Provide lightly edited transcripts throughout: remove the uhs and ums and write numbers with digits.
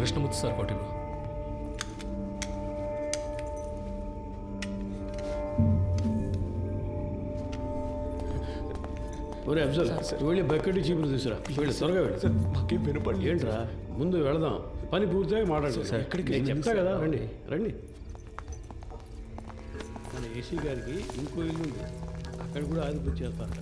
Krishnamurthy sir కొట్టివ్వు. ఒరే అఫ్జల్ వెళ్ళి bucket చీపులు తీసురా. వెళ్ళి త్వరగా వెళ్ళి. మాకేం వినపడి ఏంట్రా ముందు వెళదాం, పని పూర్తిగా మాట్లాడు. ఎక్కడికి నేను చెప్తా కదా, రండి రండి. మన ఏసీ గారికి ఇంకో ఇల్లు ఉంది, అక్కడ కూడా ఆయిల్ బుక్ చేస్తారట.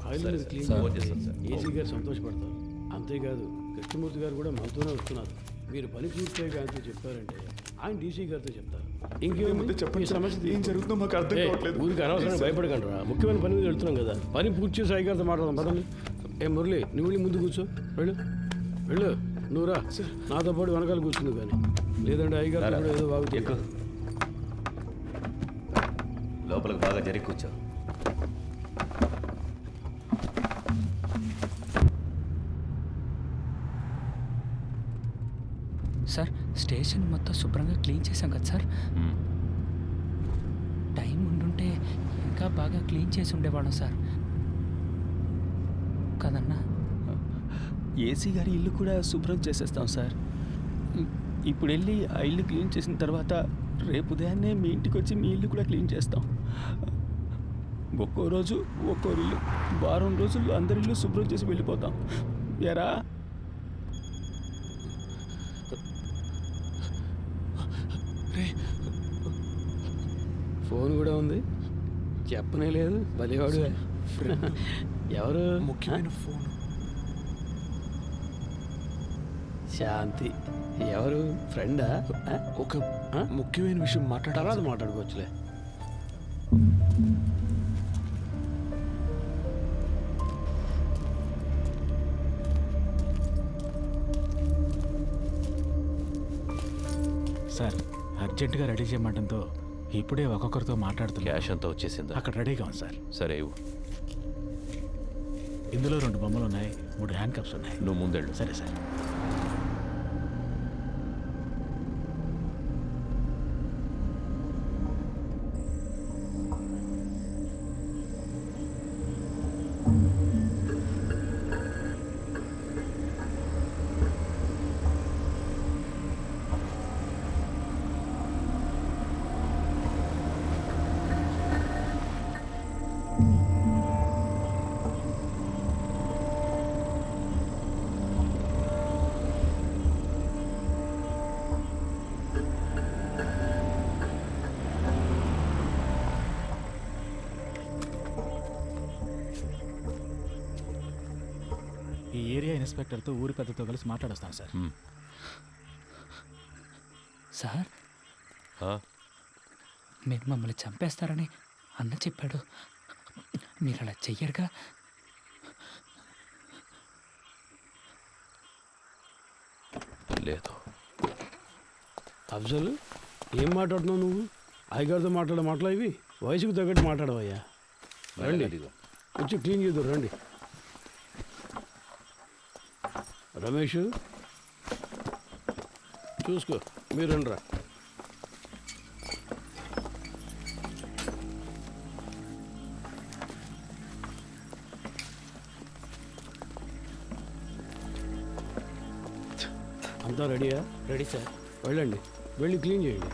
ఆయిల్ క్లీన్ చేస్తారు సార్. ఏసీ గారు సంతోషపడతారు. అంతేకాదు కృష్ణమూర్తి గారు కూడా మనతోనే వస్తున్నారు. మీరు పని పూర్తిగా ఆయనతో చెప్పారంటే ఆయన డీసీ గారితో చెప్తారు. ఇంకేముంది చెప్పండి, సమస్య ఏం జరుగుతుందో మాకు అర్థం కావట్లేదు. ఊరికి అనవసరంగా భయపడకండి రా, ముఖ్యమైన పని మీద వెళ్తున్నాం కదా. పని పూర్తి చేసి అయ్యగారితో మాట్లాడదాం పదండి. ఏ మురళి నువ్వు వెళ్ళి ముందు కూర్చో. వెళ్ళు వెళ్ళు, నువ్వు రా నాతో పాటు వెనకాల కూర్చుంది. కానీ లేదంటే అయ్యగారు కూడా ఏదో బాగుంది. లోపలికి బాగా జరిగి కూర్చో. సార్ స్టేషన్ మొత్తం శుభ్రంగా క్లీన్ చేశాం కదా సార్. టైం ఉండుంటే ఇంకా బాగా క్లీన్ చేసి ఉండేవాళ్ళం సార్ కదన్నా. ఏసీ గారి ఇల్లు కూడా శుభ్రం చేసేస్తాం సార్. ఇప్పుడు వెళ్ళి ఆ ఇల్లు క్లీన్ చేసిన తర్వాత రేపు ఉదయాన్నే మీ ఇంటికి వచ్చి మీ ఇల్లు కూడా క్లీన్ చేస్తాం. ఒక్కో రోజు ఒక్కో ఇల్లు, వారం రోజుల్లో అందరి ఇల్లు శుభ్రం చేసి వెళ్ళిపోతాం. ఎరా ఫోన్ కూడా ఉంది, చెప్పనే లేదు. భలేవాడు. ఎవరు? ముఖ్యమైన ఫోన్. శాంతి ఎవరు? ఫ్రెండా? ఒక ముఖ్యమైన విషయం తర్వాత మాట్లాడుకోవచ్చులే. సార్ అర్జెంటుగా రెడీ చేయమంటంతో ఇప్పుడే ఒక్కొక్కరితో మాట్లాడుతున్నా. క్యాష్ అంతా వచ్చేసిందా? అక్కడ రెడీగా ఉంది సార్. సరే ఇవ్వు. ఇందులో 2 బొమ్మలు ఉన్నాయి, 3 హ్యాండ్ కప్స్ ఉన్నాయి. నువ్వు ముందెళ్ళు. సరే సార్. ఈ ఏరియా ఇన్స్పెక్టర్తో ఊరి పెద్దతో కలిసి మాట్లాడొస్తాను సార్. సార్ మీరు మమ్మల్ని చంపేస్తారని అన్న చెప్పాడు. మీరు అలా చెయ్యరుగా? లేదు. అఫ్జల్ ఏం మాట్లాడుతున్నావు నువ్వు? అయ్యగారితో మాట్లాడే మాటలు ఇవి? వయసుకు తగ్గట్టు మాట్లాడవయ్యా. రండి వచ్చి క్లీన్ చేద్దాం. రండి రమేష్, చూసుకో. మీరు రండిరా. అంతా రెడీయా? Ready sir. వెళ్ళండి, వెళ్ళి క్లీన్ చేయండి.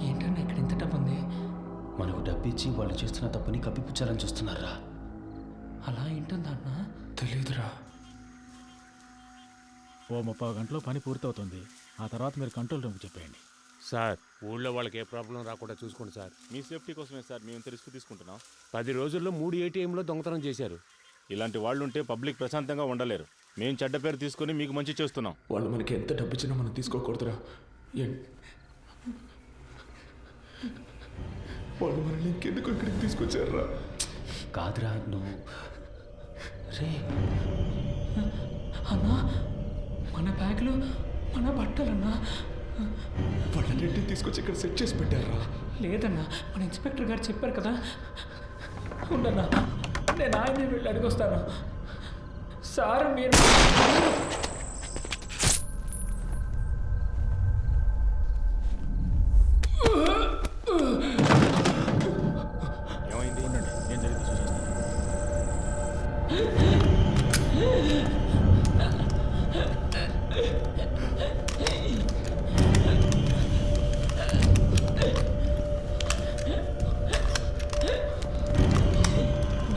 ఏంటన్నా ఇక్కడ ఇంత డబ్బు ఉంది? మనకు డబ్బిచ్చి వాళ్ళు చేస్తున్న తప్పుని కప్పిపుచ్చాలని చూస్తున్నారా? అలా ఏంటుందా అన్న? తెలీదురా. ఓ 30 గంటలో పని పూర్తవుతుంది. ఆ తర్వాత మీరు కంట్రోల్ రూమ్కి చెప్పేయండి. సార్ ఊళ్ళో వాళ్ళకి ఏ ప్రాబ్లం రాకుండా చూసుకోండి సార్. మీ సేఫ్టీ కోసమే సార్ మేము ఇంత రిస్క్ తీసుకుంటున్నాం. 10 రోజుల్లో 3 ATMలో దొంగతనం చేశారు. ఇలాంటి వాళ్ళు ఉంటే పబ్లిక్ ప్రశాంతంగా ఉండలేరు. మేము చెడ్డ పేరు తీసుకొని మీకు మంచి చేస్తున్నాం. వాళ్ళు మనకి ఎంత డబ్బు ఇచ్చినా మనం తీసుకోకూడదురా. వాళ్ళు మనల్ని ఇంకెందుకు ఇక్కడికి తీసుకొచ్చారా? కాదురా నువ్వు. రే అన్నా, మన బ్యాగులు, మన బట్టలన్నా. వాళ్ళన్నింటినీ తీసుకొచ్చి ఇక్కడ సెట్ చేసి పెట్టారా? లేదన్నా, మన ఇన్స్పెక్టర్ గారు చెప్పారు కదా. ఉండన్నా నేను ఆయన్ని వెళ్ళి అడిగొస్తాను. సార్ మీరు ఏమైంది? ఉండండి, నేను జరిగింది చూసేస్తాను.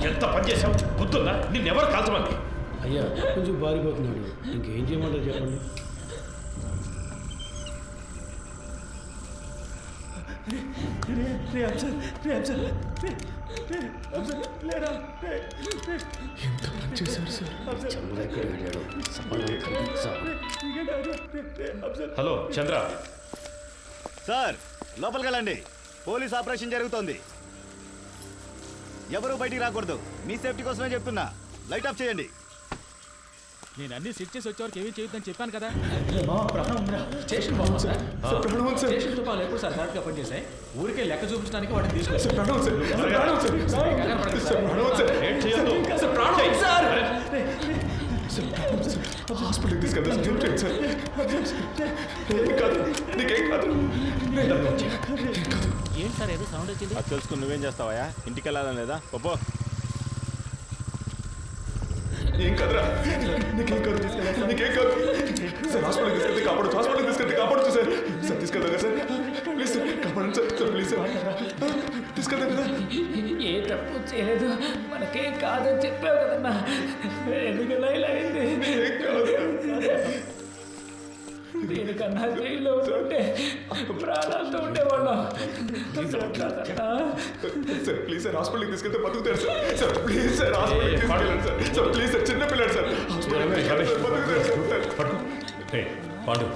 ఎంత పని చేసావు? గుర్తుందా? నిన్నెవరు కాల్చమంది? అయ్యా కొంచెం బారిపోతున్నాడు, ఇంకేం చేయమంటారు చెప్పండి. ఎంత పని చేశారు సార్? చంద్ర ఎక్కడ వెళ్ళాడు? సంబంధం కనిపించాలి. హలో చంద్ర, సార్ లోపలికి వెళ్ళండి. పోలీస్ ఆపరేషన్ జరుగుతోంది. ఎవరూ బయటికి రాకూడదు. మీ సేఫ్టీ కోసమే చెప్తున్నా. లైట్ ఆఫ్ చేయండి. నేను అన్ని సెట్ చేసి వచ్చేవరకు ఏమీ చేయొద్దని చెప్పాను కదా. స్టేషన్ బాగుంది సార్. ప్రణవం సార్. స్టేషన్ తుపాలు ఎప్పుడు సార్ కరెక్ట్గా పనిచేసాయి. ఊరికే లెక్క చూపించడానికి వాటిని తీసుకొచ్చి సార్ ప్రణవం సార్. సార్ ప్రణవం సార్. సార్ ప్రణవం సార్. ఏం చేయొద్దు. సార్ ప్రణవం సార్. సార్ ప్రణవం సార్. హాస్పిటల్కి తీసుకెళ్తా సార్. చూడండి సార్. ఏం కాదు, నీకేం కాదు. ఏంటి సార్ ఏదో సౌండ్ వచ్చింది? అది తెలుసుకుని నువ్వేం చేస్తావా? ఇంటికి వెళ్ళాలని లేదా? పప్పు ఏం కాదురా, నీకేం కాదు, నీకేం కాదు. సార్ హాస్పిటల్కి తీసుకెళ్తే కాపాడచ్చు, హాస్పిటల్కి తీసుకెళ్తే కాపాడచ్చు సార్. సార్ తీసుకెళ్తా కదా సార్, ప్లీజ్ సార్ కాపాడండి సార్. సార్ ప్లీజ్ సార్ తీసుకెళ్తా కదా. ఏ తప్పు చేయలేదు, మనకేం కాదని చెప్పావు కదన్నా. ఎందుకలా ఇలా అయింది? ఏం కాదు. దీనికన్నా జైల్లో ఉంటే ప్రాణాలతో ఉండేవాళ్ళం. సార్ ప్లీజ్ సార్ హాస్పిటల్కి తీసుకెళ్తే బతుకుతారు సార్. సార్ ప్లీజ్ సార్ హాస్పిటల్కి తీసుకెళ్ళండి సార్. సార్ ప్లీజ్ సార్, చిన్న పిల్లలు సార్, హాస్పిటల్కి తీసుకెళ్ళండి సార్, బతుకుతారు సార్. పాండు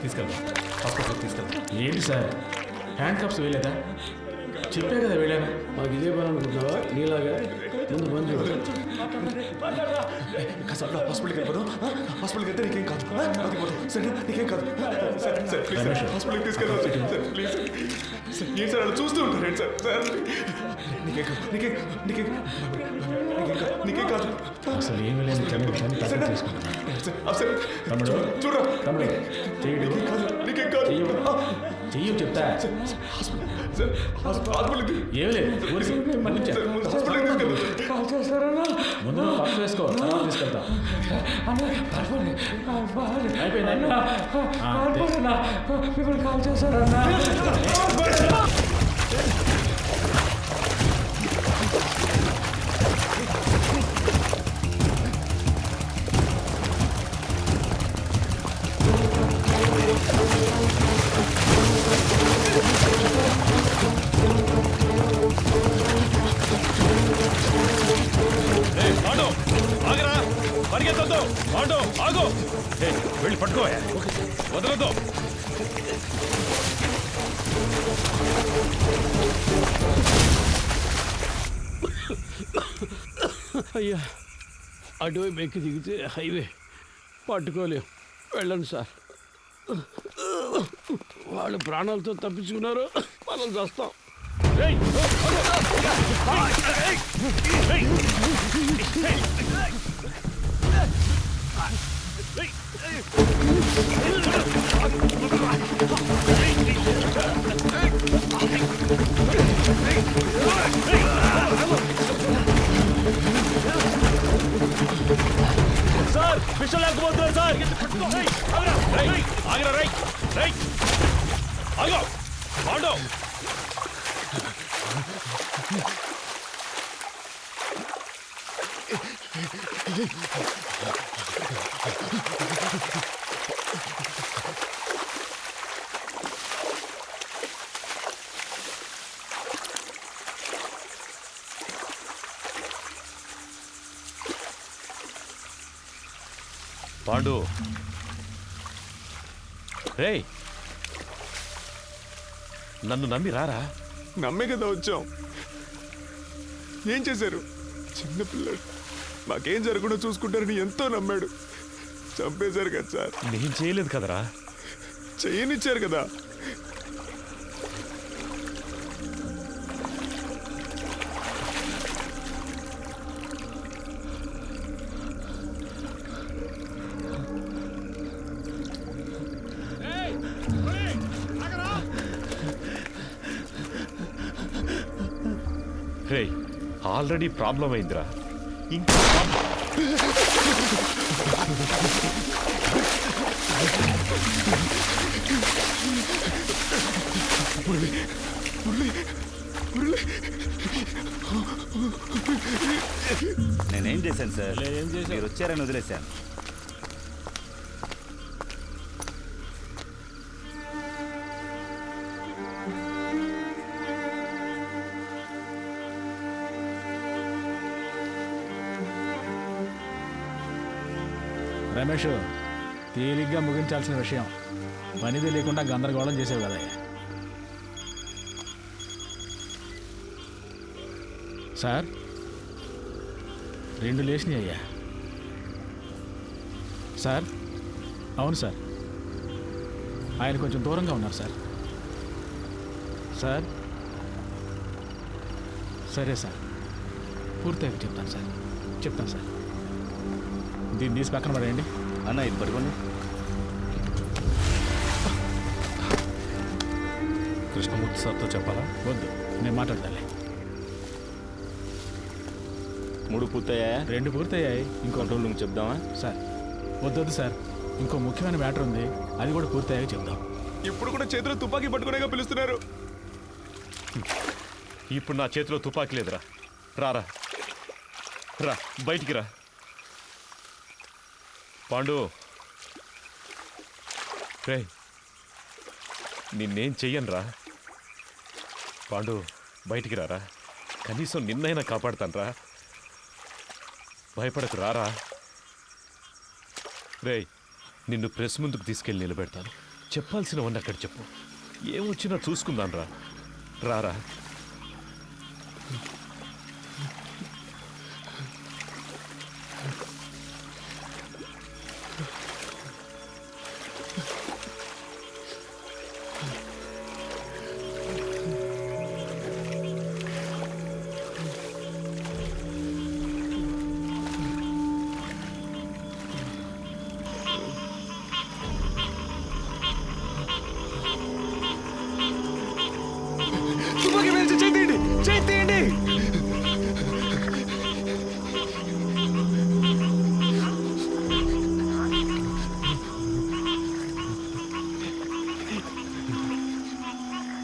తీసుకెళ్దాం, హాస్పిటల్కి తీసుకెళ్దాం. ఏంటి సార్ హ్యాండ్ కప్స్ వేయలేదా? చెప్పే కదా వెళ్ళాను. మాకు ఇదే పని అనుకుంటున్నావా? నీలాగా ముందు పని చూడు. కాసేపు హాస్పిటల్కి వెళ్ళిపోదాం. హాస్పిటల్కి వెళ్తే నీకేం కాదు, బతికిపోతాం. సరే నీకేం కాదు. సార్ సార్ ప్లీజ్ సార్ హాస్పిటల్కి తీసుకెళ్దాం sir. Sir please sir. Sir ఏంటి సార్ అలా చూస్తూ ఉంటారు ఏంటి సార్? సార్ నీకేం కాదు, నీకేం నీకేం నీకేం కాదు. అసలు ఏమీ లేదు, కనిపించాన్ని సార్ తక్కువ తీసుకుంటాను. సార్ తమ్ముడు, చూడరా, తమ్ముడు చెయ్యడు, నీకేం కాదు, నీకేం కాదు. చెయ్యు చెప్తా. సార్ హాస్పిటల్కి ఏమి లేదు, ఊరికి పంపించా. సార్ ముందు హాస్పిటల్కి తీసుకెళ్దాం. ముందు నువ్వు పర్స్ వేసుకో, తర్వాత తీసుకెళ్తాం. అయిపోయింది. మిమ్మల్ని కాల్ చేశారన్నా. పరిగెత్తొద్దు. పాండు ఆగు, వెళ్ళి పట్టుకో, వదలొద్దు. అయ్యా అటువైపు ఎక్కి దిగితే హైవే పట్టుకోలేం. వెళ్ళండి సార్. వాళ్ళు ప్రాణాలతో తప్పించుకున్నారు, మనం చేస్తాం. సార్ విషయం లేకపోతున్నారు సార్. ఆగిరా, రైట్ రైట్ ఆగో. పాండు పాండు రే, నన్ను నమ్మి రారా. నమ్మే కదా వచ్చాం. ఏం చేశారు? చిన్నపిల్లడు, మాకేం జరగకుండా చూసుకుంటారని ఎంతో నమ్మాడు. చంపేశారు కదా సార్. నేను చేయలేదు కదరా. చేయనిచ్చారు కదా. రే ఆల్రెడీ ప్రాబ్లం అయిందిరా ఇంకా నేనేం చేశాను సార్? మీరు వచ్చారని వదిలేశాను. రమేష్, తేలిగ్గా ముగించాల్సిన విషయం పని తెలియకుండా గందరగోళం చేసేవి కదా. సార్ 2 లేచినాయి అయ్యా. సార్ అవును సార్, ఆయన కొంచెం దూరంగా ఉన్నారు సార్. సార్ సరే సార్, పూర్తయితే చెప్తాను సార్. దీన్ని తీసి పక్కన పడేయండి. అన్న ఇది పడుకోండి. కృష్ణమూర్తి సార్తో చెప్పాలా? వద్దు, నేను మాట్లాడతాలే. 3 పూర్తయ్యాయా? 2 పూర్తయ్యాయి. ఇంకో కంట్రోల్ రూమ్ చెప్దామా? సార్ వద్దొద్దు సార్, ఇంకో ముఖ్యమైన మ్యాటర్ ఉంది, అది కూడా పూర్తయ్యాక చెప్దాం. ఇప్పుడు కూడా చేతిలో తుపాకీ పట్టుకునేగా పిలుస్తున్నారు. ఇప్పుడు నా చేతిలో తుపాకీ లేదురా. రారా రా, బయటికి రా. పాండు రే, నిన్నేం చెయ్యను రా. పాండు బయటికి రారా, కనీసం నిన్నైనా కాపాడుతాను రా. భయపడకు, రారా. రే, నిన్ను ప్రెస్ ముందుకు తీసుకెళ్ళి నిలబెడతాను. చెప్పాల్సినవన్నీ అక్కడ చెప్పు. ఏమొచ్చినా చూసుకుందాను రా. రారా. తుపాకీ వేసి చేయండి.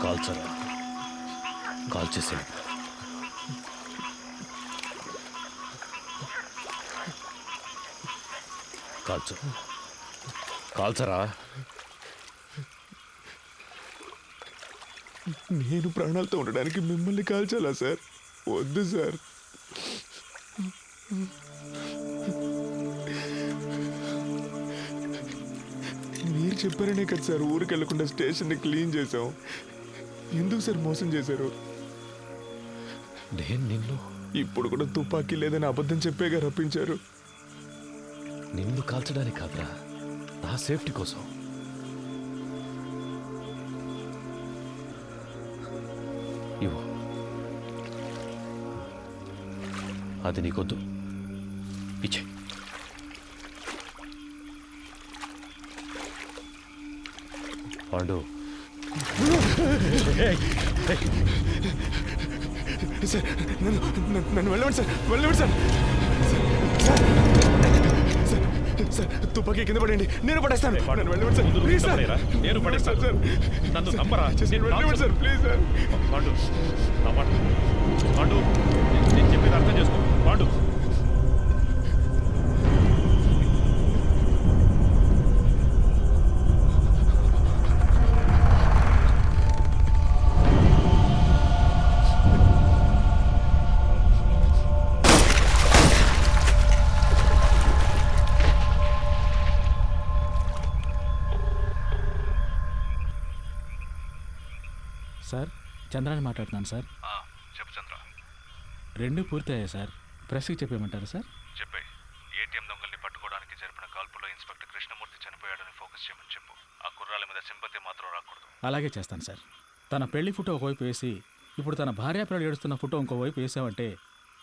కాల్చరా, కాల్చేసి కాల్చరా. నేను ప్రాణాలతో ఉండడానికి మిమ్మల్ని కాల్చాలా సార్? వద్దు సార్. మీరు చెప్పారనే కదా సార్ ఊరికి వెళ్లకుండా స్టేషన్ని క్లీన్ చేసాం. ఎందుకు సార్ మోసం చేశారు? నేను నిన్ను ఇప్పుడు కూడా తుపాకీ లేదని అబద్ధం చెప్పేగా రప్పించారు. నిన్ను కాల్చడానికి కాదురా, నా సేఫ్టీ కోసం. ఇవ్వు, అది నీకొద్దు, ఇచ్చే. పాండు సార్, నన్ను వెళ్ళండి సార్, సార్ తుపాకీ కింద పడండి, నేను పడేస్తాను. నన్ను వెళ్ళండి సార్, ప్లీజ్ సార్. నేను పడేస్తాను సార్. నన్ను నమ్మరా? వెళ్ళండి సార్, ప్లీజ్ సార్. పాండు, నా మాట పాండు, నేను చెప్పేది అర్థం చేసుకో పాండు. సార్ చంద్రాని మాట్లాడుతున్నాను సార్. చెప్పు చంద్ర. 2 పూర్తయ్యాయి సార్. ప్రెస్కి చెప్పేయమంటారా సార్? చెప్పే. ఏటీఎం దొంగల్ని పట్టుకోవడానికి జరిపిన కాల్పులో ఇన్స్పెక్టర్ కృష్ణమూర్తి చనిపోయాడని ఫోకస్ చేయమని చెప్పు. ఆ కుర్రాల మీద సింపతి మాత్రం రాకూడదు. అలాగే చేస్తాను సార్. తన పెళ్లి ఫోటో ఒకవైపు వేసి ఇప్పుడు తన భార్యాపిల్లలు ఏడుస్తున్న ఫోటో ఇంకోవైపు వేసామంటే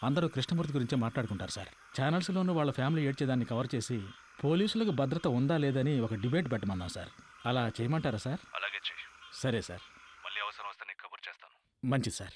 అందరూ కృష్ణమూర్తి గురించే మాట్లాడుకుంటారు సార్. ఛానల్స్లోనూ వాళ్ళ ఫ్యామిలీ ఏడ్చేదాన్ని కవర్ చేసి పోలీసులకు భద్రత ఉందా లేదని ఒక డిబేట్ పెట్టమన్నాం సార్. అలా చేయమంటారా సార్? అలాగే చెయ్యి. సరే సార్. మళ్ళీ అవసరం వస్తే నీకు కబుర్ చేస్తాను. మంచిది సార్.